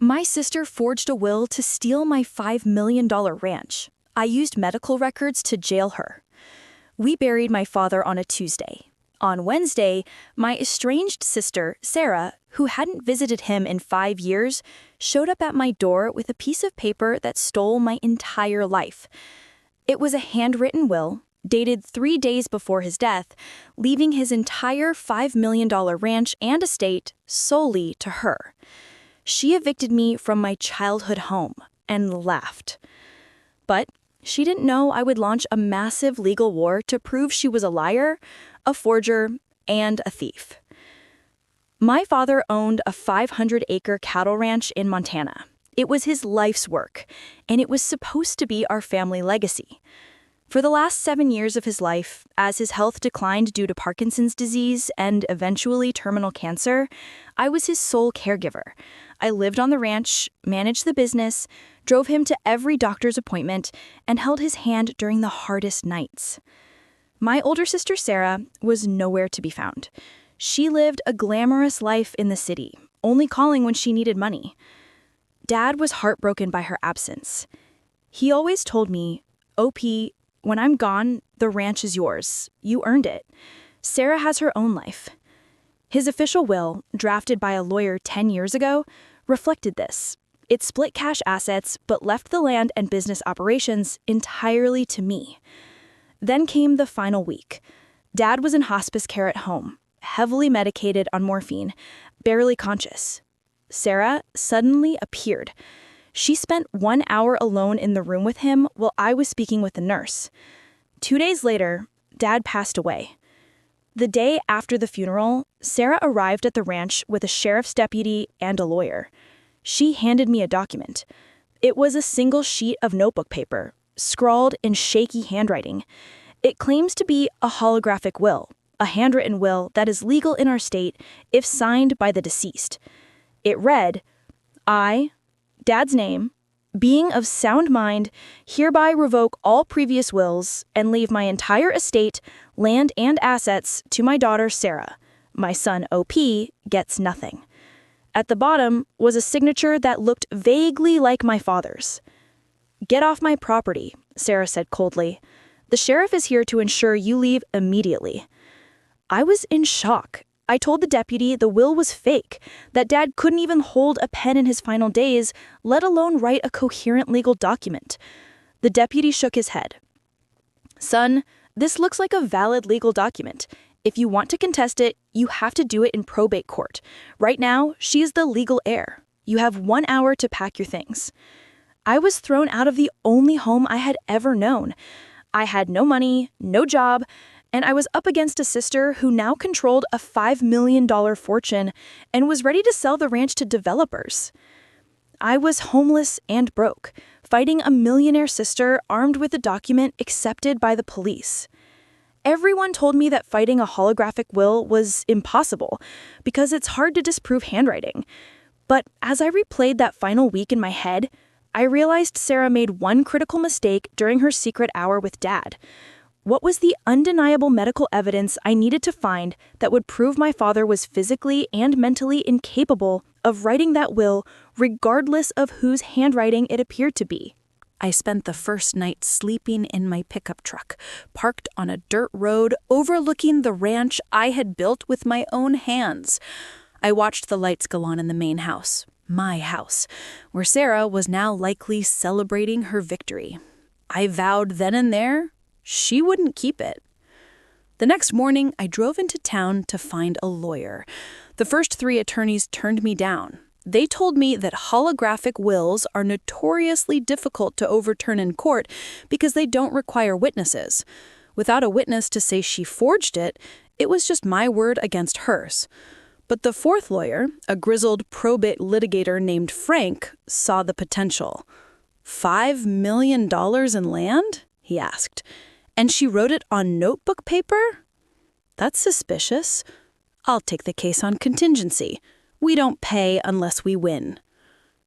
My sister forged a will to steal my $5 million ranch. I used medical records to jail her. We buried my father on a Tuesday. On Wednesday, my estranged sister, Sarah, who hadn't visited him in 5 years, showed up at my door with a piece of paper that stole my entire life. It was a handwritten will, dated 3 days before his death, leaving his entire $5 million ranch and estate solely to her. She evicted me from my childhood home and laughed. But she didn't know I would launch a massive legal war to prove she was a liar, a forger, and a thief. My father owned a 500-acre cattle ranch in Montana. It was his life's work, and it was supposed to be our family legacy. For the last 7 years of his life, as his health declined due to Parkinson's disease and eventually terminal cancer, I was his sole caregiver. I lived on the ranch, managed the business, drove him to every doctor's appointment, and held his hand during the hardest nights. My older sister Sarah was nowhere to be found. She lived a glamorous life in the city, only calling when she needed money. Dad was heartbroken by her absence. He always told me, "OP, when I'm gone, the ranch is yours. You earned it. Sarah has her own life." His official will, drafted by a lawyer 10 years ago, reflected this. It split cash assets but left the land and business operations entirely to me. Then came the final week. Dad was in hospice care at home, heavily medicated on morphine, barely conscious. Sarah suddenly appeared. She spent 1 hour alone in the room with him while I was speaking with the nurse. 2 days later, Dad passed away. The day after the funeral, Sarah arrived at the ranch with a sheriff's deputy and a lawyer. She handed me a document. It was a single sheet of notebook paper, scrawled in shaky handwriting. It claims to be a holographic will, a handwritten will that is legal in our state if signed by the deceased. It read, "I, Dad's name, being of sound mind, hereby revoke all previous wills and leave my entire estate, land and assets to my daughter Sarah. My son OP gets nothing." At the bottom was a signature that looked vaguely like my father's. "Get off my property," Sarah said coldly. "The sheriff is here to ensure you leave immediately." I was in shock. I told the deputy the will was fake, that Dad couldn't even hold a pen in his final days, let alone write a coherent legal document. The deputy shook his head. "Son, this looks like a valid legal document. If you want to contest it, you have to do it in probate court. Right now, she is the legal heir. You have 1 hour to pack your things." I was thrown out of the only home I had ever known. I had no money, no job, and I was up against a sister who now controlled a $5 million fortune and was ready to sell the ranch to developers. I was homeless and broke, fighting a millionaire sister armed with a document accepted by the police. Everyone told me that fighting a holographic will was impossible because it's hard to disprove handwriting. But as I replayed that final week in my head, I realized Sarah made one critical mistake during her secret hour with Dad. What was the undeniable medical evidence I needed to find that would prove my father was physically and mentally incapable of writing that will, regardless of whose handwriting it appeared to be? I spent the first night sleeping in my pickup truck, parked on a dirt road overlooking the ranch I had built with my own hands. I watched the lights go on in the main house, my house, where Sarah was now likely celebrating her victory. I vowed then and there she wouldn't keep it. The next morning, I drove into town to find a lawyer. The first 3 attorneys turned me down. They told me that holographic wills are notoriously difficult to overturn in court because they don't require witnesses. Without a witness to say she forged it, it was just my word against hers. But the 4th lawyer, a grizzled probate litigator named Frank, saw the potential. $5 million in land? He asked. And she wrote it on notebook paper? That's suspicious. I'll take the case on contingency. We don't pay unless we win.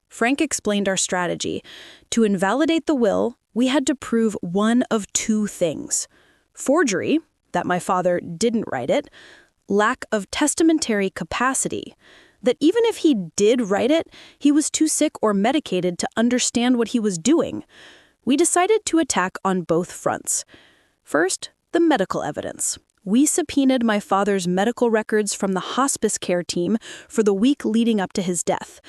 Frank explained our strategy. To invalidate the will, we had to prove one of 2 things: forgery, that my father didn't write it, lack of testamentary capacity, that even if he did write it, he was too sick or medicated to understand what he was doing. We decided to attack on both fronts. First, the medical evidence. We subpoenaed my father's medical records from the hospice care team for the week leading up to his death.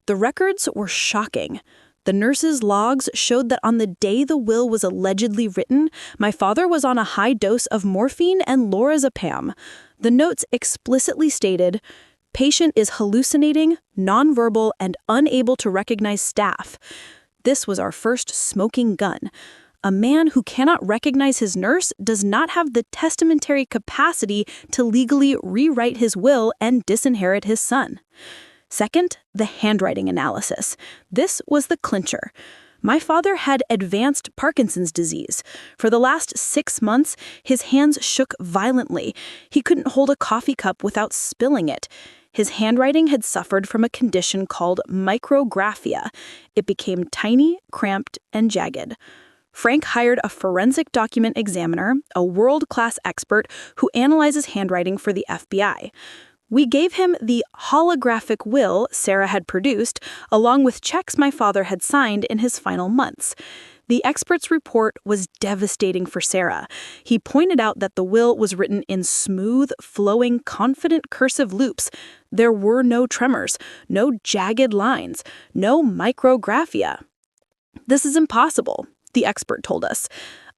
The records were shocking. The nurses' logs showed that on the day the will was allegedly written, my father was on a high dose of morphine and lorazepam. The notes explicitly stated, "Patient is hallucinating, nonverbal, and unable to recognize staff." This was our first smoking gun. A man who cannot recognize his nurse does not have the testamentary capacity to legally rewrite his will and disinherit his son. Second, the handwriting analysis. This was the clincher. My father had advanced Parkinson's disease. For the last 6 months, his hands shook violently. He couldn't hold a coffee cup without spilling it. His handwriting had suffered from a condition called micrographia. It became tiny, cramped, and jagged. Frank hired a forensic document examiner, a world-class expert who analyzes handwriting for the FBI. We gave him the holographic will Sarah had produced, along with checks my father had signed in his final months. The expert's report was devastating for Sarah. He pointed out that the will was written in smooth, flowing, confident cursive loops. There were no tremors, no jagged lines, no micrographia. "This is impossible," the expert told us.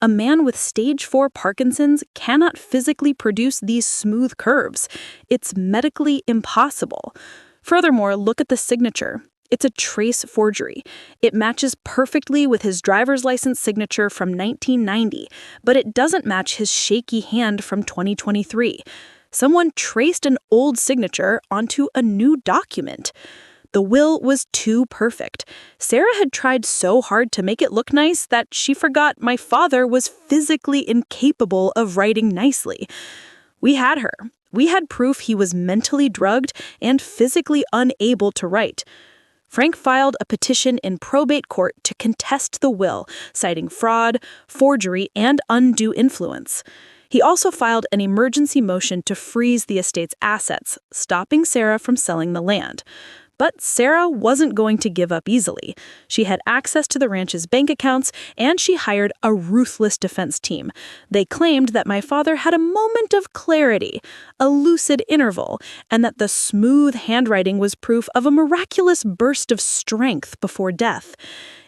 "A man with stage 4 Parkinson's cannot physically produce these smooth curves. It's medically impossible." Furthermore, look at the signature. It's a trace forgery. It matches perfectly with his driver's license signature from 1990, but it doesn't match his shaky hand from 2023. Someone traced an old signature onto a new document. The will was too perfect. Sarah had tried so hard to make it look nice that she forgot my father was physically incapable of writing nicely. We had her. We had proof he was mentally drugged and physically unable to write. Frank filed a petition in probate court to contest the will, citing fraud, forgery, and undue influence. He also filed an emergency motion to freeze the estate's assets, stopping Sarah from selling the land. But Sarah wasn't going to give up easily. She had access to the ranch's bank accounts, and she hired a ruthless defense team. They claimed that my father had a moment of clarity, a lucid interval, and that the smooth handwriting was proof of a miraculous burst of strength before death.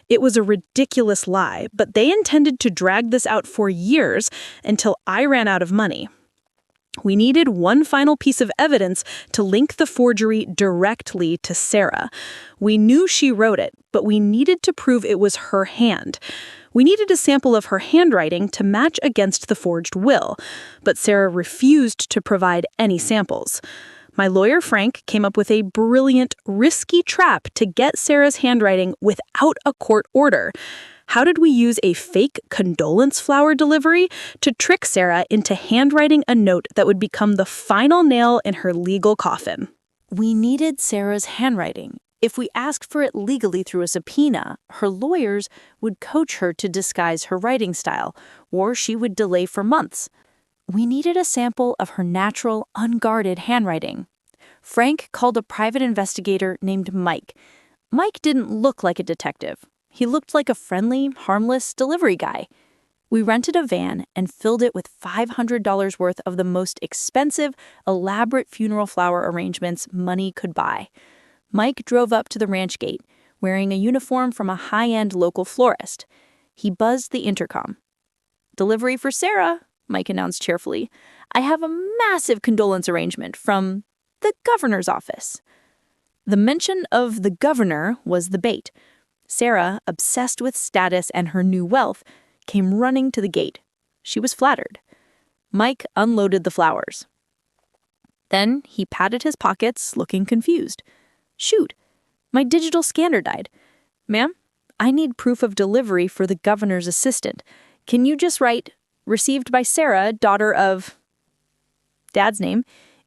It was a ridiculous lie, but they intended to drag this out for years until I ran out of money. We needed one final piece of evidence to link the forgery directly to Sarah. We knew she wrote it, but we needed to prove it was her hand. We needed a sample of her handwriting to match against the forged will, but Sarah refused to provide any samples. My lawyer, Frank, came up with a brilliant, risky trap to get Sarah's handwriting without a court order. How did we use a fake condolence flower delivery to trick Sarah into handwriting a note that would become the final nail in her legal coffin? We needed Sarah's handwriting. If we asked for it legally through a subpoena, her lawyers would coach her to disguise her writing style, or she would delay for months. We needed a sample of her natural, unguarded handwriting. Frank called a private investigator named Mike. Mike didn't look like a detective. He looked like a friendly, harmless delivery guy. We rented a van and filled it with $500 worth of the most expensive, elaborate funeral flower arrangements money could buy. Mike drove up to the ranch gate, wearing a uniform from a high-end local florist. He buzzed the intercom. "Delivery for Sarah," Mike announced cheerfully. "I have a massive condolence arrangement from the governor's office." The mention of the governor was the bait. Sarah, obsessed with status and her new wealth, came running to the gate. She was flattered. Mike unloaded the flowers. Then he patted his pockets, looking confused. "Shoot, my digital scanner died. Ma'am, I need proof of delivery for the governor's assistant. Can you just write, 'Received by Sarah, daughter of' Dad's name,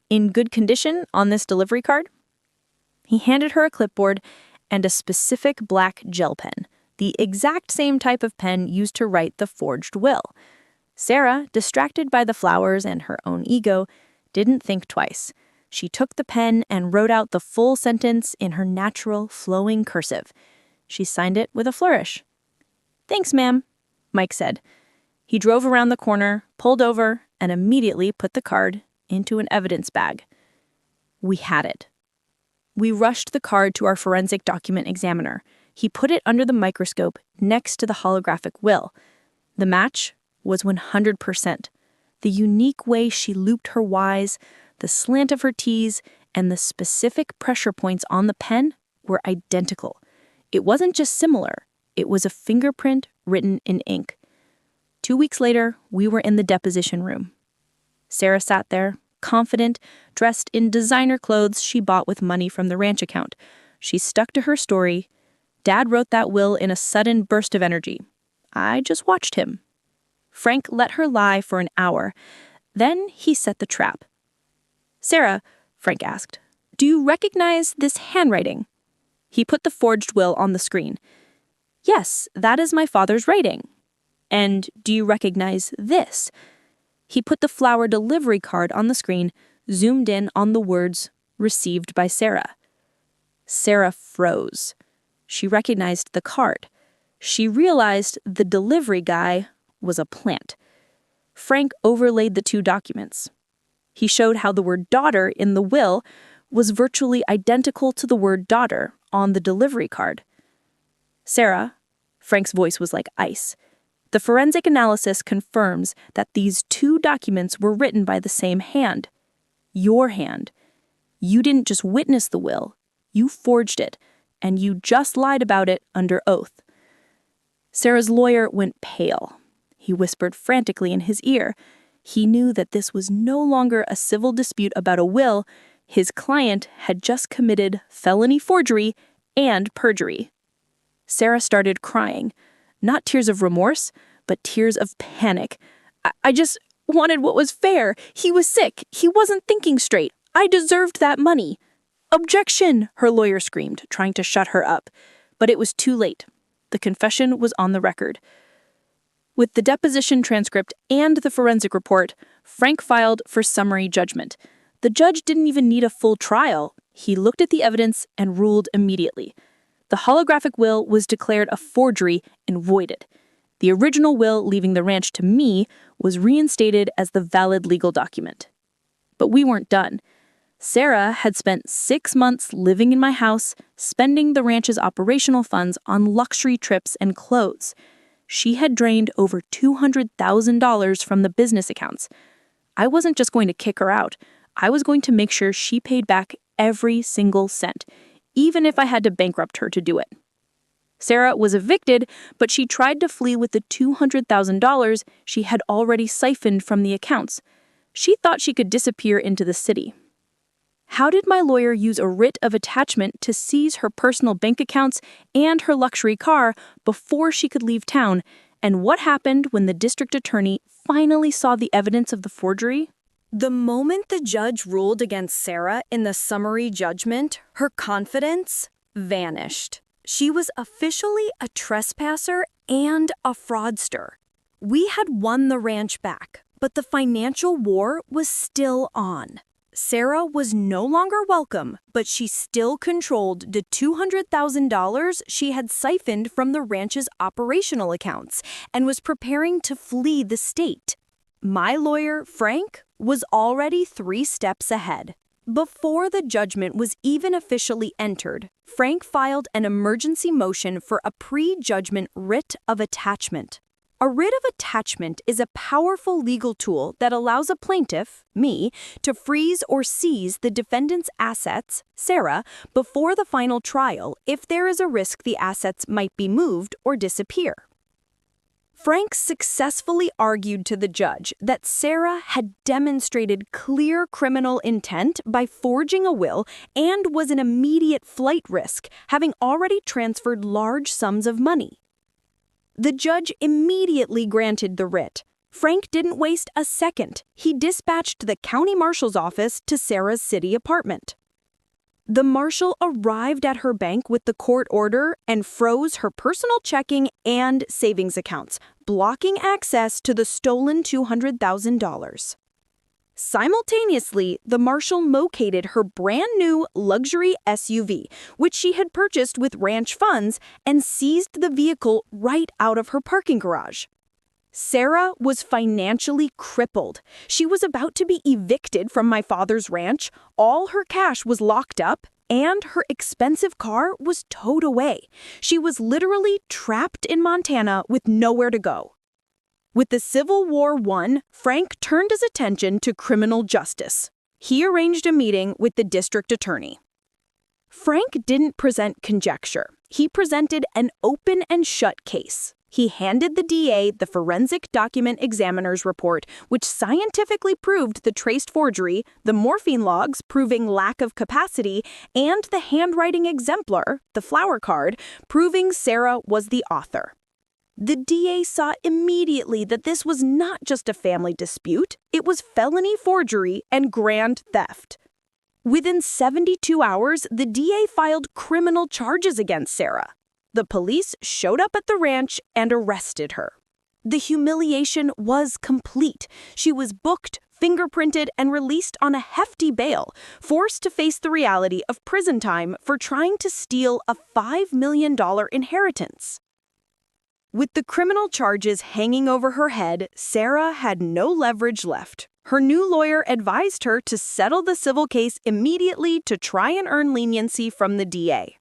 'in good condition' on this delivery card?" He handed her a clipboard and a specific black gel pen, the exact same type of pen used to write the forged will. Sarah, distracted by the flowers and her own ego, didn't think twice. She took the pen and wrote out the full sentence in her natural, flowing cursive. She signed it with a flourish. "Thanks, ma'am," Mike said. He drove around the corner, pulled over, and immediately put the card into an evidence bag. We had it. We rushed the card to our forensic document examiner. He put it under the microscope next to the holographic will. The match was 100%. The unique way she looped her Ys, the slant of her Ts, and the specific pressure points on the pen were identical. It wasn't just similar, it was a fingerprint written in ink. 2 weeks later, we were in the deposition room. Sarah sat there, confident, dressed in designer clothes she bought with money from the ranch account. She stuck to her story. Dad wrote that will in a sudden burst of energy. I just watched him. Frank let her lie for an hour. Then he set the trap. "Sarah," Frank asked, "do you recognize this handwriting?" He put the forged will on the screen. "Yes, that is my father's writing." "And do you recognize this?" He put the flower delivery card on the screen, zoomed in on the words, "Received by Sarah." Sarah froze. She recognized the card. She realized the delivery guy was a plant. Frank overlaid the two documents. He showed how the word daughter in the will was virtually identical to the word daughter on the delivery card. "Sarah," Frank's voice was like ice. "The forensic analysis confirms that these two documents were written by the same hand. Your hand. You didn't just witness the will, you forged it, and you just lied about it under oath." Sarah's lawyer went pale. He whispered frantically in his ear. He knew that this was no longer a civil dispute about a will. His client had just committed felony forgery and perjury. Sarah started crying. Not tears of remorse, but tears of panic. I just wanted what was fair. He was sick. He wasn't thinking straight. I deserved that money." "Objection," her lawyer screamed, trying to shut her up. But it was too late. The confession was on the record. With the deposition transcript and the forensic report, Frank filed for summary judgment. The judge didn't even need a full trial. He looked at the evidence and ruled immediately. The holographic will was declared a forgery and voided. The original will leaving the ranch to me was reinstated as the valid legal document. But we weren't done. Sarah had spent 6 months living in my house, spending the ranch's operational funds on luxury trips and clothes. She had drained over $200,000 from the business accounts. I wasn't just going to kick her out. I was going to make sure she paid back every single cent, even if I had to bankrupt her to do it. Sarah was evicted, but she tried to flee with the $200,000 she had already siphoned from the accounts. She thought she could disappear into the city. How did my lawyer use a writ of attachment to seize her personal bank accounts and her luxury car before she could leave town? And what happened when the district attorney finally saw the evidence of the forgery? The moment the judge ruled against Sarah in the summary judgment, her confidence vanished. She was officially a trespasser and a fraudster. We had won the ranch back, but the financial war was still on. Sarah was no longer welcome, but she still controlled the $200,000 she had siphoned from the ranch's operational accounts and was preparing to flee the state. My lawyer, Frank, was already 3 steps ahead. Before the judgment was even officially entered, Frank filed an emergency motion for a pre-judgment writ of attachment. A writ of attachment is a powerful legal tool that allows a plaintiff, me, to freeze or seize the defendant's assets, Sarah, before the final trial if there is a risk the assets might be moved or disappear. Frank successfully argued to the judge that Sarah had demonstrated clear criminal intent by forging a will and was an immediate flight risk, having already transferred large sums of money. The judge immediately granted the writ. Frank didn't waste a second. He dispatched the county marshal's office to Sarah's city apartment. The marshal arrived at her bank with the court order and froze her personal checking and savings accounts, blocking access to the stolen $200,000. Simultaneously, the marshal located her brand-new luxury SUV, which she had purchased with ranch funds, and seized the vehicle right out of her parking garage. Sarah was financially crippled. She was about to be evicted from my father's ranch, all her cash was locked up, and her expensive car was towed away. She was literally trapped in Montana with nowhere to go. With the Civil War won, Frank turned his attention to criminal justice. He arranged a meeting with the district attorney. Frank didn't present conjecture. He presented an open and shut case. He handed the DA the forensic document examiner's report, which scientifically proved the traced forgery, the morphine logs proving lack of capacity, and the handwriting exemplar, the flower card, proving Sarah was the author. The DA saw immediately that this was not just a family dispute, it was felony forgery and grand theft. Within 72 hours, the DA filed criminal charges against Sarah. The police showed up at the ranch and arrested her. The humiliation was complete. She was booked, fingerprinted, and released on a hefty bail, forced to face the reality of prison time for trying to steal a $5 million inheritance. With the criminal charges hanging over her head, Sarah had no leverage left. Her new lawyer advised her to settle the civil case immediately to try and earn leniency from the DA.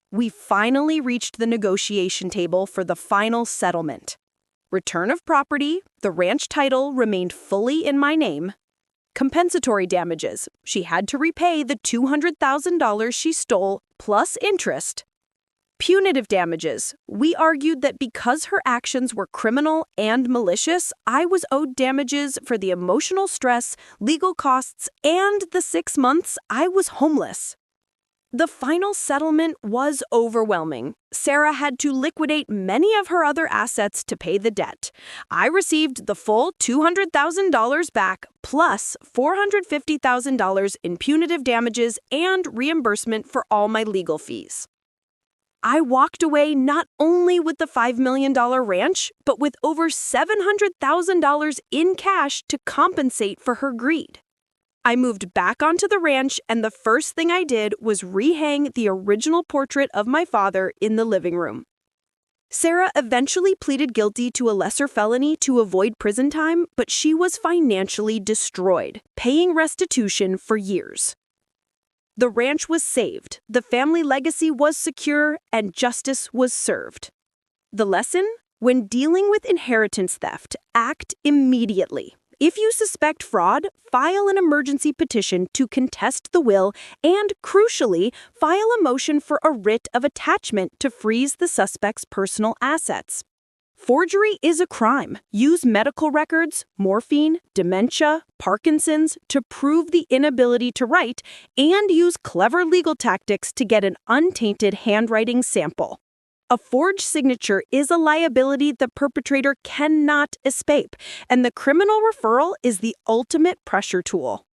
We finally reached the negotiation table for the final settlement. Return of property, the ranch title remained fully in my name. Compensatory damages, she had to repay the $200,000 she stole plus interest. Punitive damages, we argued that because her actions were criminal and malicious, I was owed damages for the emotional stress, legal costs, and the 6 months I was homeless. The final settlement was overwhelming. Sarah had to liquidate many of her other assets to pay the debt. I received the full $200,000 back, plus $450,000 in punitive damages and reimbursement for all my legal fees. I walked away not only with the $5 million ranch, but with over $700,000 in cash to compensate for her greed. I moved back onto the ranch, and the first thing I did was rehang the original portrait of my father in the living room. Sarah eventually pleaded guilty to a lesser felony to avoid prison time, but she was financially destroyed, paying restitution for years. The ranch was saved, the family legacy was secure, and justice was served. The lesson? When dealing with inheritance theft, act immediately. If you suspect fraud, file an emergency petition to contest the will and, crucially, file a motion for a writ of attachment to freeze the suspect's personal assets. Forgery is a crime. Use medical records, morphine, dementia, Parkinson's to prove the inability to write, and use clever legal tactics to get an untainted handwriting sample. A forged signature is a liability the perpetrator cannot escape, and the criminal referral is the ultimate pressure tool.